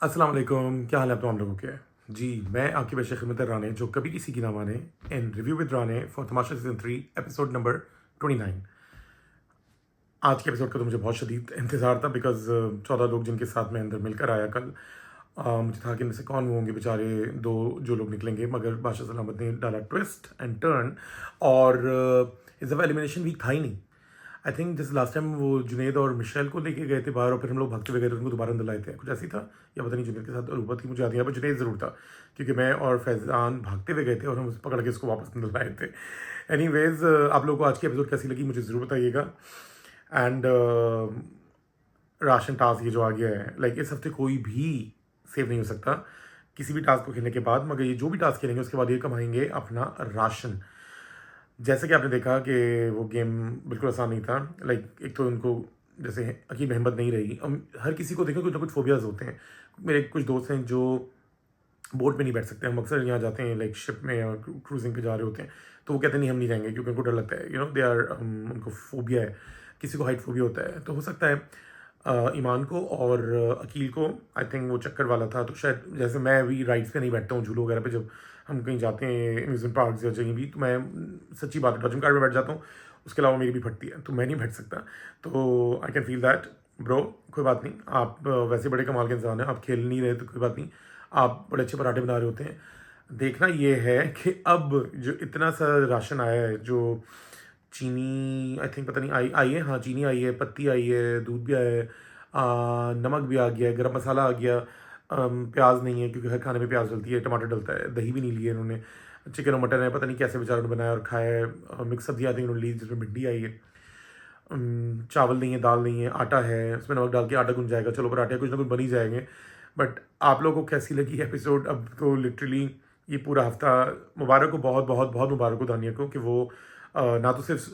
अस्सलाम वालेकुम, क्या हाल है आप तमाम लोगों के? जी, मैं आपकी पेशे खिदमत राने जो कभी किसी की ना माने इन review with Rane for Tamasha season 3 episode number 29। आज के एपिसोड का तो मुझे बहुत शदीद इंतज़ार था बिकॉज़ 14 लोग जिनके साथ मैं अंदर मिलकर आया कल। मुझे था कि इनमें से कौन वो होंगे बेचारे 2 जो लोग निकलेंगे, मगर बादशाह सलामत ने डाला ट्विस्ट एंड टर्न और इस दफ़ा एलिमिनेशन वीक था ही नहीं। आई थिंक जैसे लास्ट टाइम वो जुनैद और मिशेल को लेके गए थे बाहर और फिर हम लोग भागते हुए गए थे, उनको दोबारा अंदर लाए थे, कुछ ऐसी था या पता नहीं जुनैद के साथ रूपा थी, मुझे याद नहीं, पर जुनैद ज़रूर था क्योंकि मैं और फैज़ान भागते हुए गए थे और हम उसे पकड़ के उसको वापस अंदर लाए थे। एनीवेज, आप लोगों को आज की एपिसोड कैसी लगी मुझे ज़रूर बताइएगा। एंड राशन टास्क ये जो आ गया है, लाइक इस हफ्ते कोई भी सेव नहीं हो सकता किसी भी टास्क को खेलने के बाद, मगर ये जो भी टास्क खेलेंगे उसके बाद ये कमाएंगे अपना राशन। जैसे कि आपने देखा कि वो गेम बिल्कुल आसान नहीं था। लाइक एक तो उनको जैसे अकीब में हिम्मत नहीं रही, हर किसी को देखो कुछ ना कुछ फोबियाज होते हैं। मेरे कुछ दोस्त हैं जो बोट में नहीं बैठ सकते, हम अक्सर यहाँ जाते हैं लाइक शिप में या क्रूजिंग पे जा रहे होते हैं, तो वो कहते हैं नहीं हम नहीं जाएंगे क्योंकि उनको डर लगता है, दे आर, उनको फोबिया है। किसी को हाइट फोबिया होता है, तो हो सकता है ईमान को और अकील को आई थिंक वो चक्कर वाला था, तो शायद जैसे मैं अभी राइड्स पे नहीं बैठता हूँ झूलों वगैरह पे, जब हम कहीं जाते हैं अम्यूजमेंट पार्क या कहीं भी, तो मैं सच्ची बात है डॉजिंग कार में बैठ जाता हूँ, उसके अलावा मेरी भी फटती है तो मैं नहीं बैठ सकता। तो I can feel that bro, कोई बात नहीं, आप वैसे बड़े कमाल के इंसान हैं, आप खेल नहीं रहे तो कोई बात नहीं, आप बड़े अच्छे पराठे बना रहे होते हैं। देखना ये है कि अब जो इतना सा राशन आया है, जो चीनी आई थिंक पता नहीं आई आई है, हाँ चीनी आई है, पत्ती आई है, दूध भी आया है, नमक भी आ गया, गरम मसाला आ गया, प्याज नहीं है क्योंकि हर खाने में प्याज डलती है, टमाटर डलता है, दही भी नहीं लिए इन्होंने, चिकन और मटन है, पता नहीं कैसे बेचारों ने बनाया और खाया है, मिक्स सब्जी आती है इन्होंने ली जिसमें भिंडी आई है, चावल नहीं है, दाल नहीं है, आटा है, उसमें नमक डाल के आटा गुन जाएगा, चलो पराठे कुछ ना कुछ बन ही जाएंगे। बट आप लोगों को कैसी लगी एपिसोड? अब तो लिटरली ये पूरा हफ्ता, मुबारक को, बहुत बहुत बहुत मुबारक हो दानिया को कि वो ना तो सिर्फ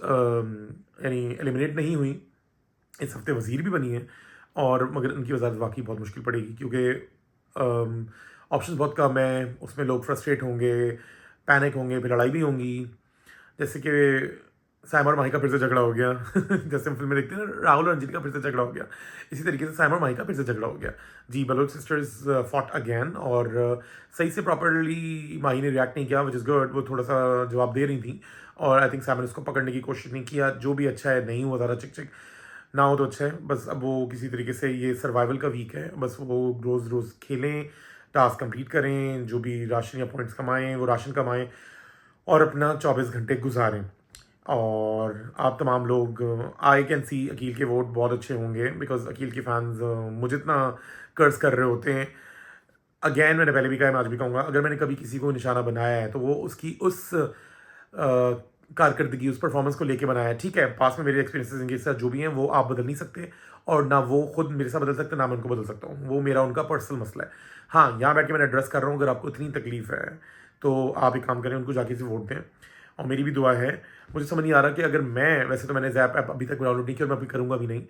यानी एलिमिनेट नहीं हुई, इस हफ्ते वज़ीर भी बनी है, और मगर उनकी वजारत वाकई बहुत मुश्किल पड़ेगी क्योंकि ऑप्शन बहुत कम है, उसमें लोग फ्रस्ट्रेट होंगे, पैनिक होंगे, फिर लड़ाई भी होंगी। जैसे कि साइमा और माही का फिर से झगड़ा हो गया जैसे हम फिल्म में देखते हैं ना, राहुल और रंजीत का फिर से झगड़ा हो गया, इसी तरीके से साइमा और माही का फिर से झगड़ा हो गया। जी, बलोच सिस्टर्स फॉट अगेन, और सही से प्रॉपरली माही ने रिएक्ट नहीं किया, विच इज़ गुड, वो थोड़ा सा जवाब दे रही थी, और आई थिंक साइमा ने उसको पकड़ने की कोशिश नहीं किया, जो भी अच्छा है, नहीं हुआ ज़्यादा चिक चिक, ना हो तो अच्छा है, बस अब वो किसी तरीके से, ये सर्वाइवल का वीक है, बस वो रोज़ रोज़ खेलें, टास्क कंप्लीट करें, जो भी राशन या पॉइंट्स कमाएं वो राशन कमाएं और अपना 24 घंटे गुजारें। और आप तमाम लोग, आई कैन सी अकील के वोट बहुत अच्छे होंगे बिकॉज अकील के फैंस मुझे इतना कर्ज कर रहे होते हैं। अगेन मैंने पहले भी कहा, मैं आज भी कहूँगा, अगर मैंने कभी किसी को निशाना बनाया है तो वो उसकी उस कारकर्दगी, उस परफॉर्मेंस को लेके बनाया है। ठीक है, पास में मेरे एक्सपीरियंसेस इनके साथ जो भी हैं वो आप बदल नहीं सकते, और ना वो खुद मेरे साथ बदल सकते, ना मैं उनको बदल सकता हूँ, वो मेरा उनका पर्सनल मसला है। हाँ, यहाँ बैठ के मैंने एड्रेस कर रहा हूँ, अगर आपको इतनी तकलीफ है तो आप एक काम करें, उनको जाके से वोट दें, और मेरी भी दुआ है। मुझे समझ नहीं आ रहा कि अगर मैं, वैसे तो मैंने जैप ऐप अभी तक डाउनलोड नहीं किया और मैं अभी करूँगा भी नहीं,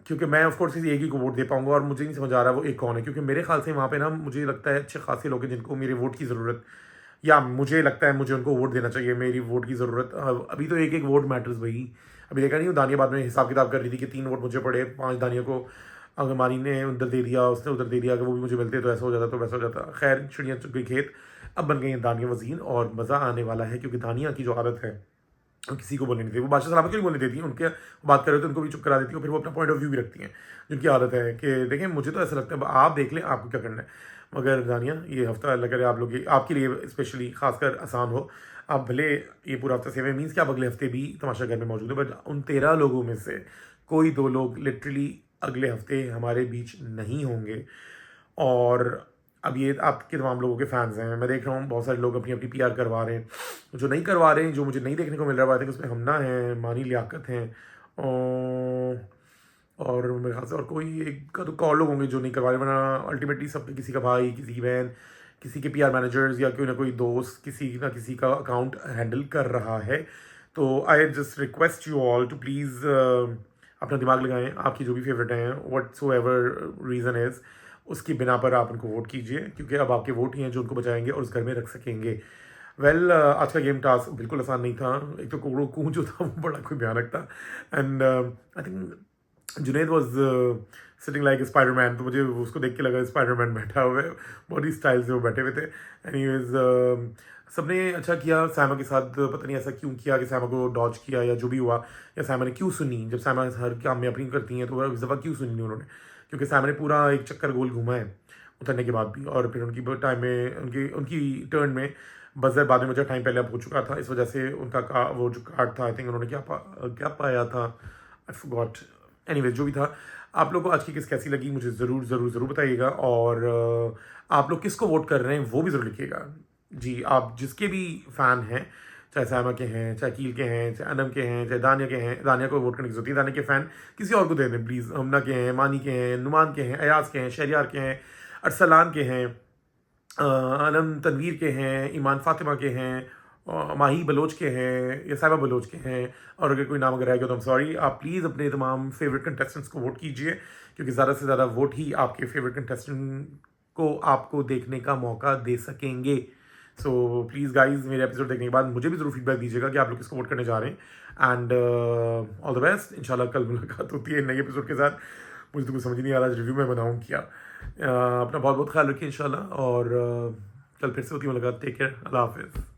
क्योंकि मैं ऑफ कोर्स किसी एक ही को वोट दे पाऊंगा, और मुझे नहीं समझ आ रहा वो एक कौन है, क्योंकि मेरे ख्याल से वहाँ पे ना मुझे लगता है अच्छे खासे लोग हैं जिनको मेरे वोट की ज़रूरत, या मुझे लगता है मुझे उनको वोट देना चाहिए, मेरी वोट की ज़रूरत। अभी तो एक एक वोट मैटर्स भाई। अभी देखा नहीं, दानिया बाद में हिसाब किताब कर रही थी कि 3 वोट मुझे पड़े, 5 दानिया को, अगर मानी ने उधर दे दिया, उसने उधर दे दिया, अगर वो भी मुझे मिलते तो ऐसा हो जाता, तो वैसा हो जाता। खैर, चिड़िया चुग गई खेत, अब बन गई हैं दानिया वजीर, और मज़ा आने वाला है क्योंकि दानिया की जो आदत है वो किसी को बोलने नहीं देती, वो बादशाह सलामत को नहीं बोलने देती, उनके बात कर रहे हो तो उनको भी चुप करा देती है, फिर वो अपना पॉइंट ऑफ व्यू भी रखती हैं, जिनकी आदत है कि देखें मुझे तो ऐसा लगता है, आप देख लें आपको क्या करना है। मगर दानिया, ये हफ्ता अल्लाह करे आप लोग आपके लिए स्पेशली खासकर आसान हो। आप भले ये पूरा हफ्ता सेवे मीन्स कि आप अगले हफ्ते भी तमाशा घर में मौजूद है, बट उन 13 लोगों में से कोई 2 लोग लिटरली अगले हफ्ते हमारे बीच नहीं होंगे। और अब ये आपके तमाम लोगों के फैंस हैं, मैं देख रहा हूँ बहुत सारे लोग अपनी अपनी पीआर करवा रहे हैं, जो नहीं करवा रहे हैं, जो मुझे नहीं देखने को मिल रहा है, उसमें हमना है, मानी लियाकत हैं, और मेरे ख्याल से और कोई एक का तो और लोग होंगे जो नहीं करवा रहे, वरना अल्टीमेटली सबके किसी का भाई, किसी की बहन, किसी के पीआर मैनेजर्स या कोई ना कोई दोस्त किसी ना किसी का अकाउंट हैंडल कर रहा है। तो I just request you all to please अपना दिमाग लगाएं, आपकी जो भी फेवरेट हैं, whatsoever reason is, उसकी बिना पर आप उनको वोट कीजिए, क्योंकि अब आपके वोट ही हैं जो उनको बचाएंगे और उस घर में रख सकेंगे। वेल, आज का गेम टास्क बिल्कुल आसान नहीं था, एक तो कोड़ो कूँ जो था वो बड़ा कोई भयानक था, and I think Junaid was sitting like Spiderman, तो मुझे उसको देख के लगा स्पाइडरमैन बैठा हुआ है, बहुत ही स्टाइल से वो बैठे हुए थे। एनीवेज सबने अच्छा किया सैमा के साथ, पता नहीं ऐसा क्यों किया कि सैमा को डॉज किया या जो भी हुआ, या सैमा ने क्यों सुनी, जब सैमा हर काम में अपनी करती हैं तो वह इस दफ़ा क्यों सुनी नहीं उन्होंने, क्योंकि सैमा ने पूरा एक चक्कर गोल घूमा है उतरने के बाद भी, और फिर उनकी टाइम में उनकी उनकी टर्न में बजर बाद में मुझे टाइम पहले अब हो चुका था, इस वजह से उनका वो जो कार्ड था आई थिंक उन्होंने क्या पाया था, आई फॉरगॉट। एनीवेज जो भी था, आप लोग को आज की किस कैसी लगी मुझे ज़रूर बताइएगा, और आप लोग किसको वोट कर रहे हैं वो भी ज़रूर लिखिएगा जी। आप जिसके भी फ़ैन हैं, चाहे सायमा के हैं, चाहे कील के हैं, चाहे अनम के हैं, चाहे दानिया के हैं, दानिया को वोट करने की जरूरत है, दानिया के फ़ैन किसी और को दे दें प्लीज़। हमना के हैं, मानी के हैं, नुमान के हैं, अयाज के हैं, शहरियार के हैं, अरसलान के हैं, अनम तनवीर के हैं, ईमान फातिमा के हैं, माही बलोच के हैं, या साहिबा बलोच के हैं, और अगर कोई नाम अगर रहेगा तो हम सॉरी। आप प्लीज़ अपने तमाम फेवरेट कंटेस्टेंट्स को वोट कीजिए, क्योंकि ज़्यादा से ज़्यादा वोट ही आपके फेवरेट कंटेस्टेंट को आपको देखने का मौका दे सकेंगे। सो प्लीज़ गाइज, मेरे एपिसोड देखने के बाद मुझे भी ज़रूर फीडबैक दीजिएगा कि आप लोग किसको वोट करने जा रहे हैं। एंड ऑल द बेस्ट, इंशाल्लाह कल मुलाकात होती है नए एपिसोड के साथ। मुझे तो कुछ समझ नहीं आ रहा आज रिव्यू में बनाऊँ क्या। अपना बहुत बहुत ख्याल रखिए इंशाल्लाह, और कल फिर से होती है मुलाकात। टेक केयर, अल्लाह हाफिज़।